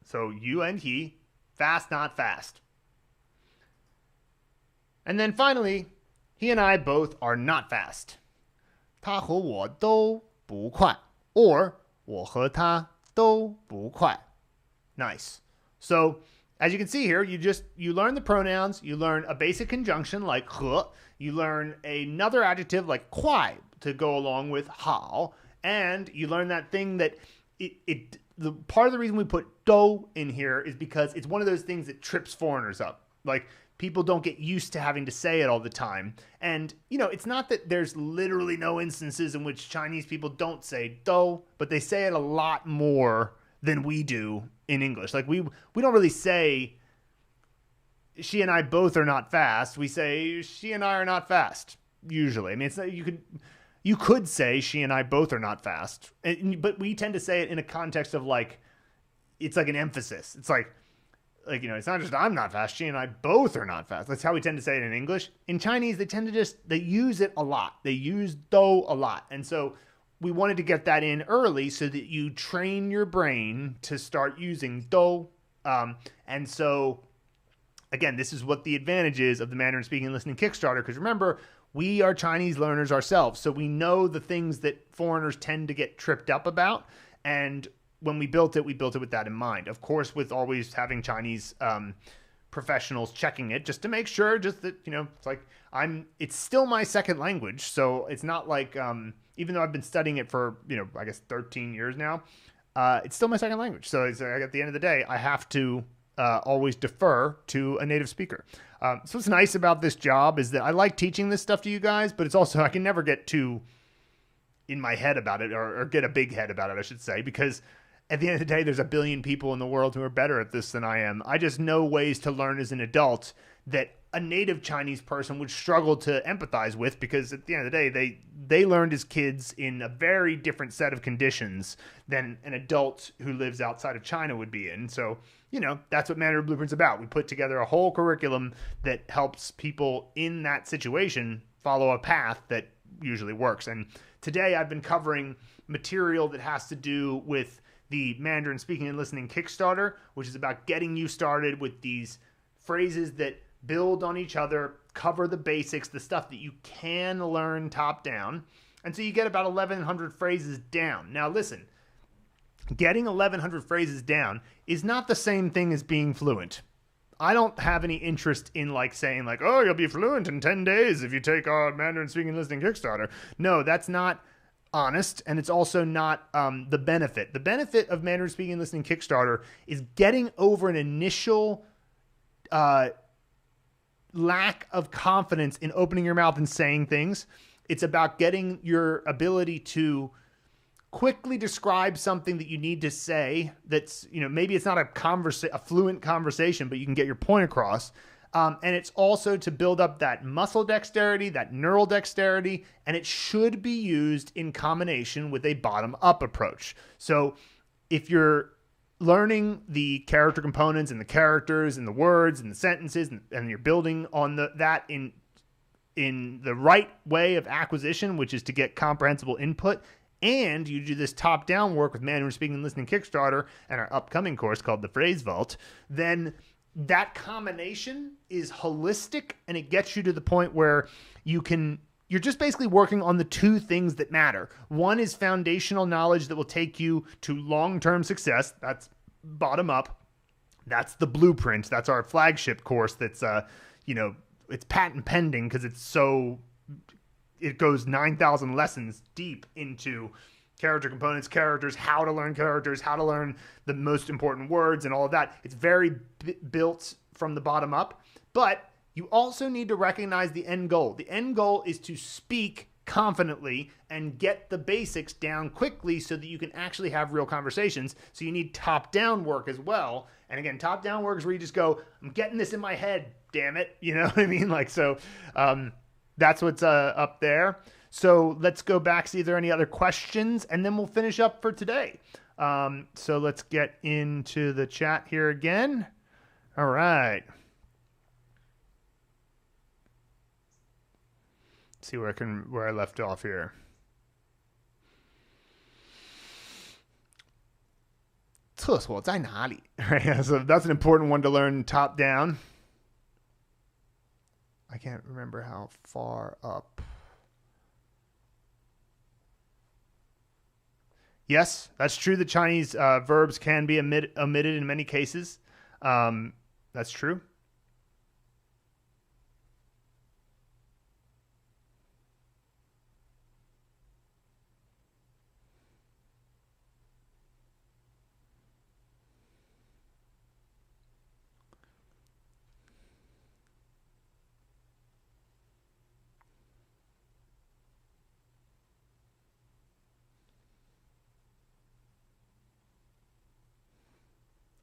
So you and he, fast, not fast. And then finally, he and I both are not fast. 他和我都不快 or 我和他都不快. Nice. So as you can see here, you learn the pronouns, you learn a basic conjunction like 和, you learn another adjective like 快 to go along with 好, and you learn that thing that the part of the reason we put do in here is because it's one of those things that trips foreigners up. Like, people don't get used to having to say it all the time. And, it's not that there's literally no instances in which Chinese people don't say do, but they say it a lot more than we do in English. Like, we don't really say she and I both are not fast. We say she and I are not fast, usually. I mean, it's not, you could say she and I both are not fast, but we tend to say it in a context of like, it's like an emphasis. It's like, it's not just I'm not fast, she and I both are not fast. That's how we tend to say it in English. In Chinese, they use it a lot. They use do a lot. And so we wanted to get that in early so that you train your brain to start using do. And so, again, this is what the advantage is of the Mandarin Speaking and Listening Kickstarter. Because remember, we are Chinese learners ourselves. So we know the things that foreigners tend to get tripped up about. And when we built it with that in mind. Of course, with always having Chinese professionals checking it just to make sure, just that, it's like it's still my second language. So it's not like, even though I've been studying it for, I guess 13 years now, it's still my second language. So it's, at the end of the day, I have to always defer to a native speaker. So what's nice about this job is that I like teaching this stuff to you guys, but it's also, I can never get too in my head about it or get a big head about it, I should say, because at the end of the day, there's a billion people in the world who are better at this than I am. I just know ways to learn as an adult that a native Chinese person would struggle to empathize with, because at the end of the day, they learned as kids in a very different set of conditions than an adult who lives outside of China would be in. So, that's what Mandarin Blueprint's about. We put together a whole curriculum that helps people in that situation follow a path that usually works. And today I've been covering material that has to do with the Mandarin Speaking and Listening Kickstarter, which is about getting you started with these phrases that build on each other, cover the basics, the stuff that you can learn top down. And so you get about 1,100 phrases down. Now listen, getting 1,100 phrases down is not the same thing as being fluent. I don't have any interest in saying oh, you'll be fluent in 10 days if you take our Mandarin Speaking and Listening Kickstarter. No, that's not honest, and it's also not the benefit. The benefit of Mandarin Speaking and Listening Kickstarter is getting over an initial lack of confidence in opening your mouth and saying things. It's about getting your ability to quickly describe something that you need to say that's, maybe it's not a fluent conversation, but you can get your point across. And it's also to build up that muscle dexterity, that neural dexterity, and it should be used in combination with a bottom-up approach. So if you're learning the character components and the characters and the words and the sentences, and you're building on that in the right way of acquisition, which is to get comprehensible input, and you do this top-down work with Mandarin Speaking and Listening Kickstarter and our upcoming course called the Phrase Vault, then that combination is holistic, and it gets you to the point where you're just basically working on the two things that matter. One is foundational knowledge that will take you to long-term success. That's bottom up. That's the blueprint. That's our flagship course. That's, it's patent pending because it goes 9,000 lessons deep into character components, characters, how to learn characters, how to learn the most important words and all of that. It's very built from the bottom up, but you also need to recognize the end goal. The end goal is to speak confidently and get the basics down quickly so that you can actually have real conversations. So you need top-down work as well. And again, top-down work is where you just go, I'm getting this in my head, damn it. You know what I mean? Like, so that's what's up there. So let's go back, see if there are any other questions, and then we'll finish up for today. So let's get into the chat here again. All right. See where I left off here. Right, so that's an important one to learn top down. I can't remember how far up. Yes, that's true. The Chinese verbs can be omitted in many cases. That's true.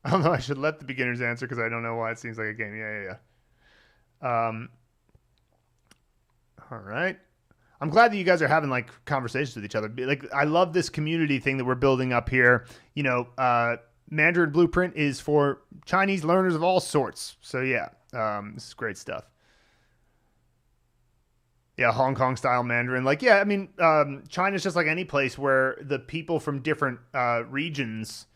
I don't know. I should let the beginners answer because I don't know why it seems like a game. Yeah. All right. I'm glad that you guys are having like conversations with each other. Like, I love this community thing that we're building up here. You know, Mandarin Blueprint is for Chinese learners of all sorts. So yeah, this is great stuff. Yeah, Hong Kong style Mandarin. Like, yeah, I mean, China's just like any place where the people from different regions,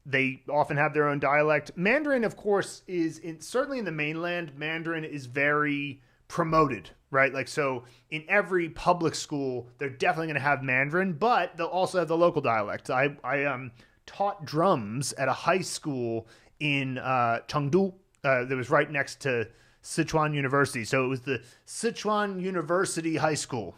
they often have their own dialect. Mandarin, of course, is certainly in the mainland. Mandarin is very promoted, right? Like, so in every public school, they're definitely going to have Mandarin, but they'll also have the local dialect. I taught drums at a high school in Chengdu that was right next to Sichuan University. So it was the Sichuan University High School.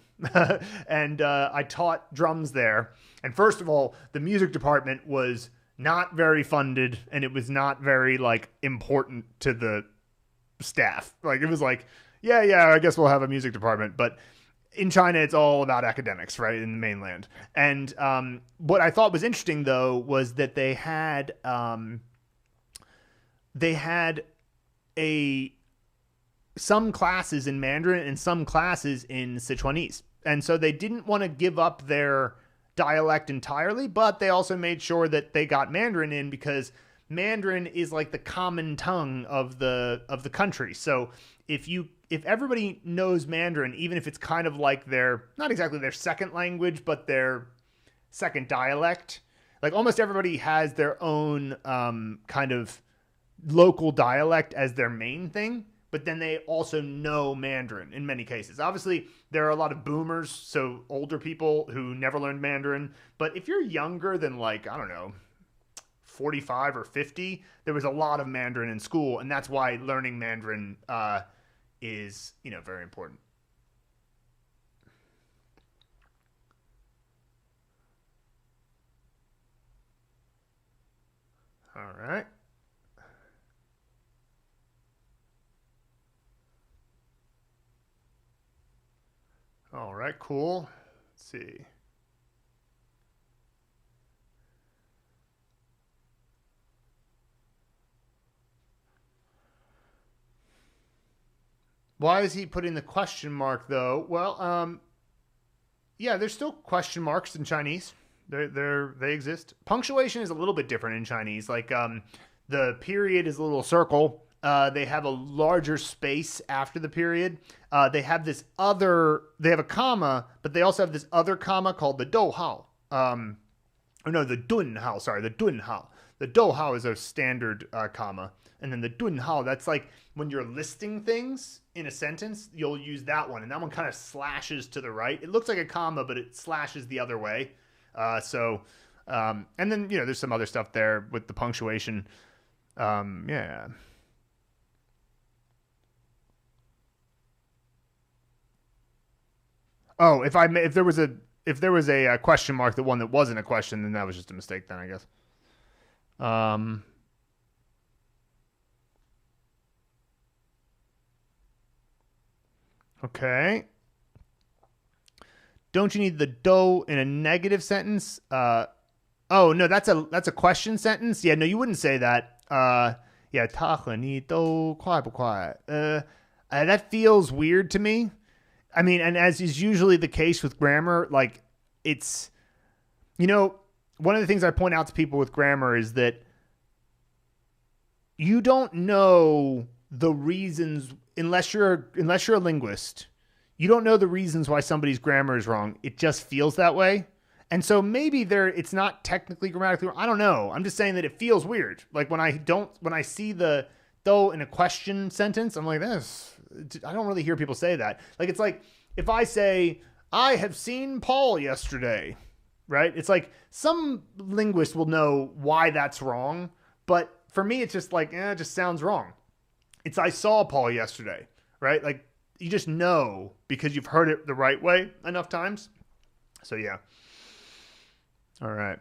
And I taught drums there. And first of all, the music department was not very funded, and it was not very like important to the staff. Like, it was like, yeah, I guess we'll have a music department, but in China it's all about academics, right, in the mainland. And what I thought was interesting though was that they had some classes in Mandarin and some classes in Sichuanese, and so they didn't want to give up their dialect entirely, but they also made sure that they got Mandarin in because Mandarin is like the common tongue of the country. So if everybody knows Mandarin, even if it's kind of like not exactly their second language, but their second dialect, like almost everybody has their own kind of local dialect as their main thing. But then they also know Mandarin in many cases. Obviously, there are a lot of boomers, so older people who never learned Mandarin. But if you're younger than, like, I don't know, 45 or 50, there was a lot of Mandarin in school. And that's why learning Mandarin is, very important. All right. All right, cool. Let's see. Why is he putting the question mark though? Well, yeah, there's still question marks in Chinese. They exist. Punctuation is a little bit different in Chinese. Like, the period is a little circle. They have a larger space after the period. They have a comma, but they also have this other comma called the dou hao. The dun hao. Sorry, the dun hao. The dou hao is a standard comma, and then the dun hao, that's like when you're listing things in a sentence, you'll use that one, and that one kind of slashes to the right. It looks like a comma, but it slashes the other way. And then there's some other stuff there with the punctuation. Yeah. Oh, if there was a question mark, the one that wasn't a question, then that was just a mistake. Then I guess. Okay. don't you need the do in a negative sentence? Oh no, that's a question sentence. Yeah, no, you wouldn't say that. Yeah, 他和你都快不快? That feels weird to me. I mean, and as is usually the case with grammar, like it's, one of the things I point out to people with grammar is that you don't know the reasons unless you're a linguist. You don't know the reasons why somebody's grammar is wrong. It just feels that way. And so maybe it's not technically grammatically wrong. I don't know. I'm just saying that it feels weird. Like when I see the though in a question sentence, I'm like, this, I don't really hear people say that. Like, it's like if I say, I have seen Paul yesterday, right? It's like some linguist will know why that's wrong. But for me, it's just like, it just sounds wrong. It's, I saw Paul yesterday, right? Like you just know because you've heard it the right way enough times. So yeah. All right.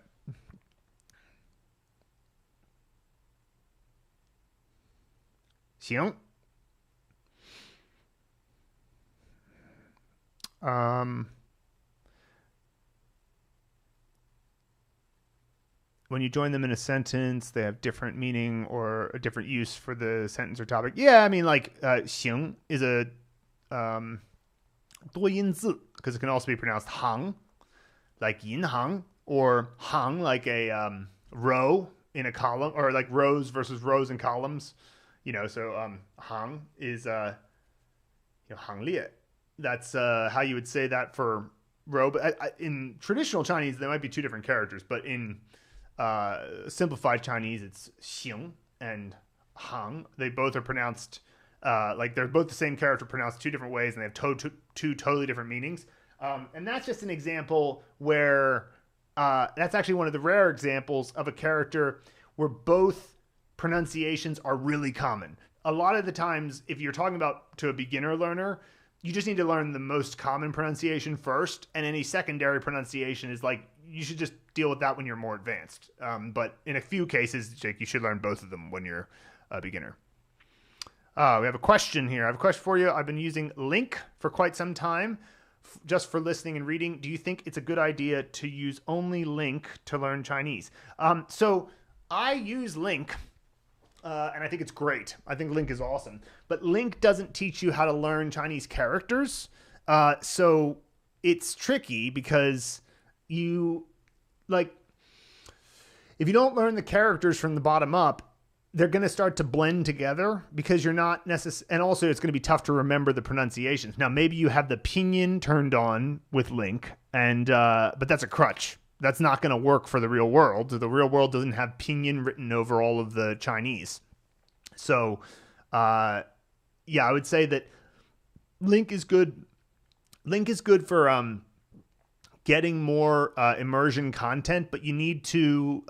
Xiang. When you join them in a sentence, they have different meaning or a different use for the sentence or topic. Yeah, I mean, like, 行 is a 多音字 because it can also be pronounced 行, like 银行, or 行 like a row in a column, or like rows versus rows and columns. So 行 is 行列. That's how you would say that for row. But in traditional Chinese, there might be two different characters, but in simplified Chinese, it's 行 and 行. They both are pronounced like they're both the same character pronounced two different ways, and they have two totally different meanings. And that's just an example where that's actually one of the rare examples of a character where both pronunciations are really common. A lot of the times, if you're talking about to a beginner learner, you just need to learn the most common pronunciation first, and any secondary pronunciation is like, you should just deal with that when you're more advanced. But in a few cases, Jake, you should learn both of them when you're a beginner. We have a question here. I have a question for you. I've been using Link for quite some time, just for listening and reading. Do you think it's a good idea to use only Link to learn Chinese? So I use Link, and I think it's great. I think Link is awesome. But Link doesn't teach you how to learn Chinese characters. So it's tricky because if you don't learn the characters from the bottom up, they're going to start to blend together because you're not necessarily, and also it's going to be tough to remember the pronunciations. Now, maybe you have the pinyin turned on with Link, but that's a crutch. That's not going to work for the real world. The real world doesn't have pinyin written over all of the Chinese. So, I would say that Link is good. Link is good for getting more immersion content, but you need to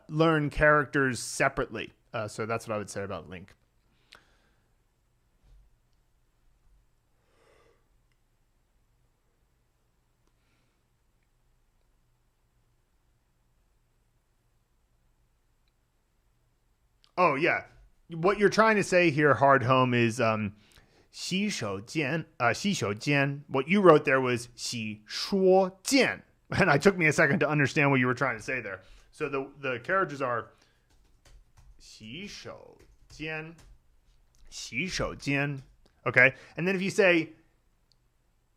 learn characters separately. So that's what I would say about Link. Oh, yeah. What you're trying to say here, hard home, is 洗手间, 洗手间. What you wrote there was 洗说间. And it took me a second to understand what you were trying to say there. So the characters are 洗手间, 洗手间. Okay? And then if you say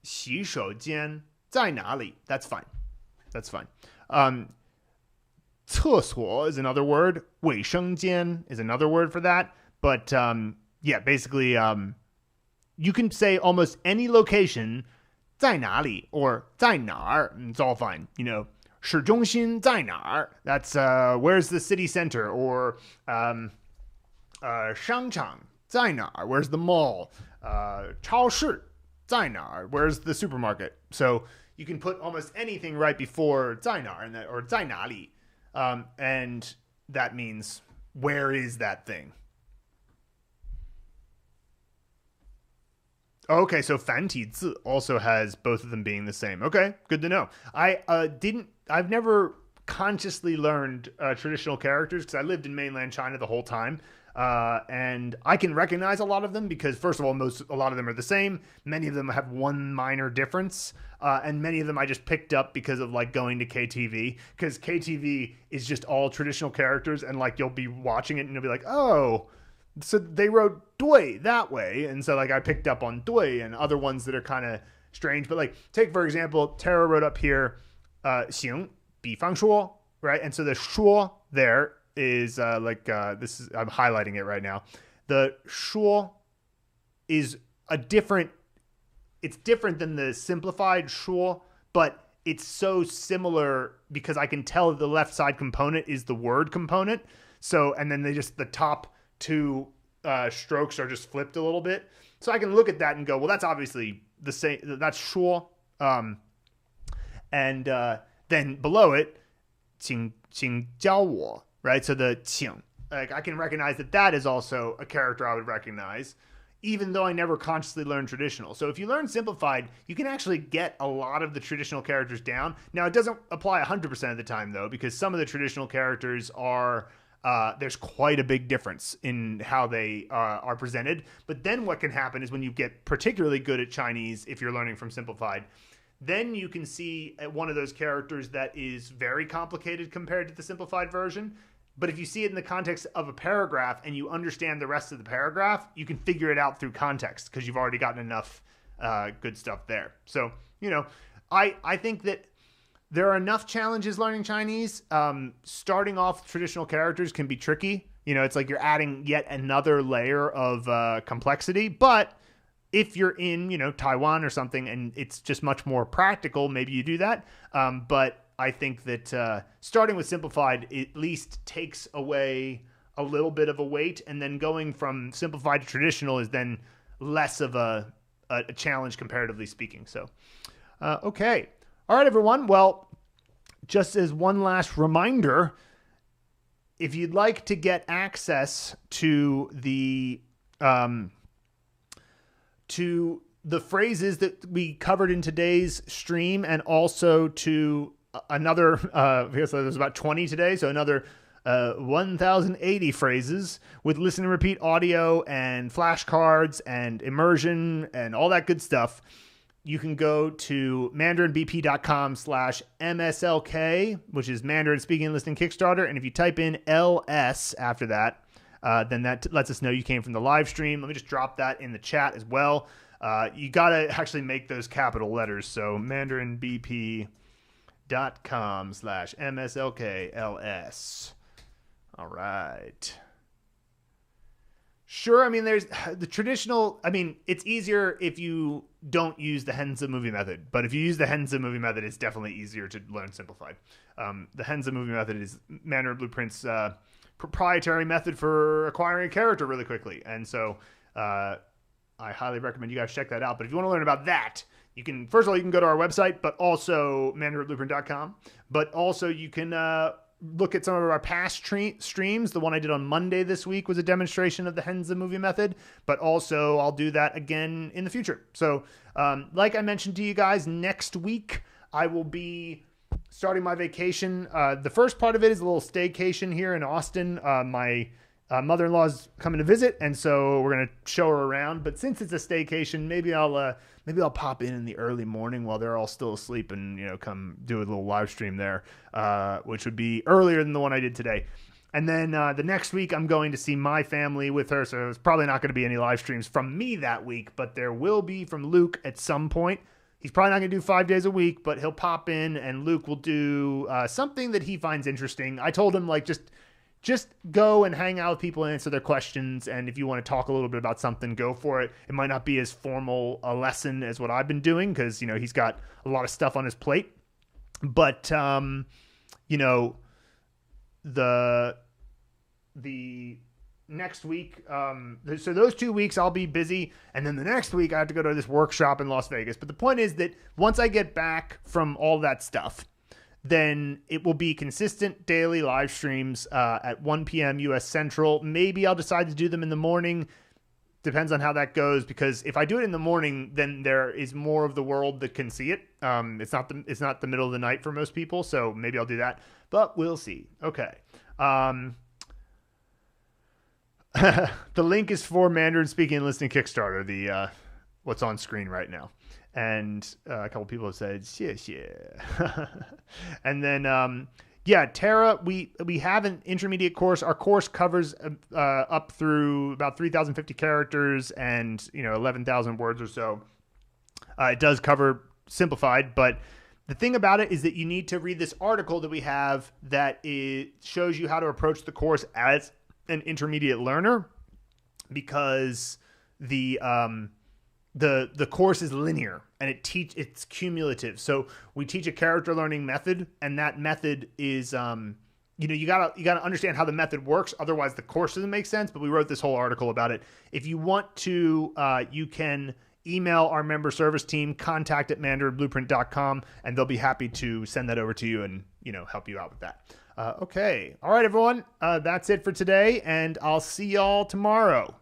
洗手间在哪里, that's fine. That's fine. 厕所 is another word. 卫生间 is another word for that. But basically, you can say almost any location 在哪里 or 在哪儿, and it's all fine. 市中心在哪儿? That's where's the city center, or 商场在哪儿? Where's the mall? 超市在哪儿? Where's the supermarket? So you can put almost anything right before 在哪儿 or 在哪里, and that means where is that thing? Okay, so 繁体字 also has both of them being the same. Okay, good to know. I've never consciously learned traditional characters because I lived in mainland China the whole time. And I can recognize a lot of them because, first of all, a lot of them are the same. Many of them have one minor difference. And many of them I just picked up because of like going to KTV, because KTV is just all traditional characters, and like you'll be watching it and you'll be like, oh, so they wrote Dui that way. And so like I picked up on Dui and other ones that are kind of strange. But like take, for example, Tara wrote up here, 行比方说, right? And so the 说 there is this is, I'm highlighting it right now. The 说 is it's different than the simplified 说, but it's so similar because I can tell the left side component is the word component. So, and then the top two strokes are just flipped a little bit. So I can look at that and go, well, that's obviously the same. That's 说. And then below it, 请教我, right? So the 请, like I can recognize that is also a character I would recognize, even though I never consciously learned traditional. So if you learn simplified, you can actually get a lot of the traditional characters down. Now, it doesn't apply 100% of the time, though, because some of the traditional characters are, there's quite a big difference in how they are presented. But then what can happen is when you get particularly good at Chinese, if you're learning from simplified, then you can see one of those characters that is very complicated compared to the simplified version. But if you see it in the context of a paragraph and you understand the rest of the paragraph, you can figure it out through context because you've already gotten enough good stuff there. So, I think that there are enough challenges learning Chinese. Starting off traditional characters can be tricky. It's like you're adding yet another layer of complexity. But if you're in, Taiwan or something and it's just much more practical, maybe you do that. But I think that starting with simplified at least takes away a little bit of a weight, and then going from simplified to traditional is then less of a challenge comparatively speaking. So, okay. All right, everyone. Well, just as one last reminder, if you'd like to get access to the phrases that we covered in today's stream, and also to another, because there's about 20 today, so another 1,080 phrases with listen and repeat audio and flashcards and immersion and all that good stuff, you can go to mandarinbp.com/MSLK, which is Mandarin Speaking and Listening Kickstarter. And if you type in LS after that, then that lets us know you came from the live stream. Let me just drop that in the chat as well. You got to actually make those capital letters. So mandarinbp.com/MSLKLS. All right. Sure, I mean, there's the traditional, it's easier if you don't use the Henze movie method. But if you use the Henze movie method, it's definitely easier to learn simplified. The Henze movie method is Mandarin Blueprint's proprietary method for acquiring a character really quickly. And so I highly recommend you guys check that out. But if you want to learn about that, you can, first of all, you can go to our website, but also mandarinblueprint.com. But also you can look at some of our past streams. The one I did on Monday this week was a demonstration of the Henze movie method, but also I'll do that again in the future. So like I mentioned to you guys, next week I will be starting my vacation. The first part of it is a little staycation here in Austin. My mother-in-law's coming to visit, and so we're going to show her around. But since it's a staycation, maybe I'll pop in the early morning while they're all still asleep and, come do a little live stream there, which would be earlier than the one I did today. And then the next week I'm going to see my family with her, so it's probably not going to be any live streams from me that week, but there will be from Luke at some point. He's probably not going to do 5 days a week, but he'll pop in, and Luke will do something that he finds interesting. I told him, just go and hang out with people and answer their questions. And if you want to talk a little bit about something, go for it. It might not be as formal a lesson as what I've been doing because, he's got a lot of stuff on his plate. But, the next week, so those 2 weeks I'll be busy. And then the next week I have to go to this workshop in Las Vegas. But the point is that once I get back from all that stuff, then it will be consistent daily live streams at 1 p.m. U.S. Central. Maybe I'll decide to do them in the morning. depends on how that goes, because if I do it in the morning, then there is more of the world that can see it. It's not the middle of the night for most people, so maybe I'll do that, but we'll see. Okay. The link is for Mandarin Speaking and Listening Kickstarter, the what's on screen right now. And a couple people have said, yeah. And then, Tara, we have an intermediate course. Our course covers up through about 3,050 characters and 11,000 words or so. It does cover simplified, but the thing about it is that you need to read this article that we have that shows you how to approach the course as an intermediate learner, because the course is linear and it's cumulative. So we teach a character learning method, and that method is you gotta understand how the method works. Otherwise, the course doesn't make sense. But we wrote this whole article about it. If you want to, you can email our member service team, contact@mandarinblueprint.com, and they'll be happy to send that over to you and help you out with that. Okay. All right, everyone. That's it for today, and I'll see y'all tomorrow.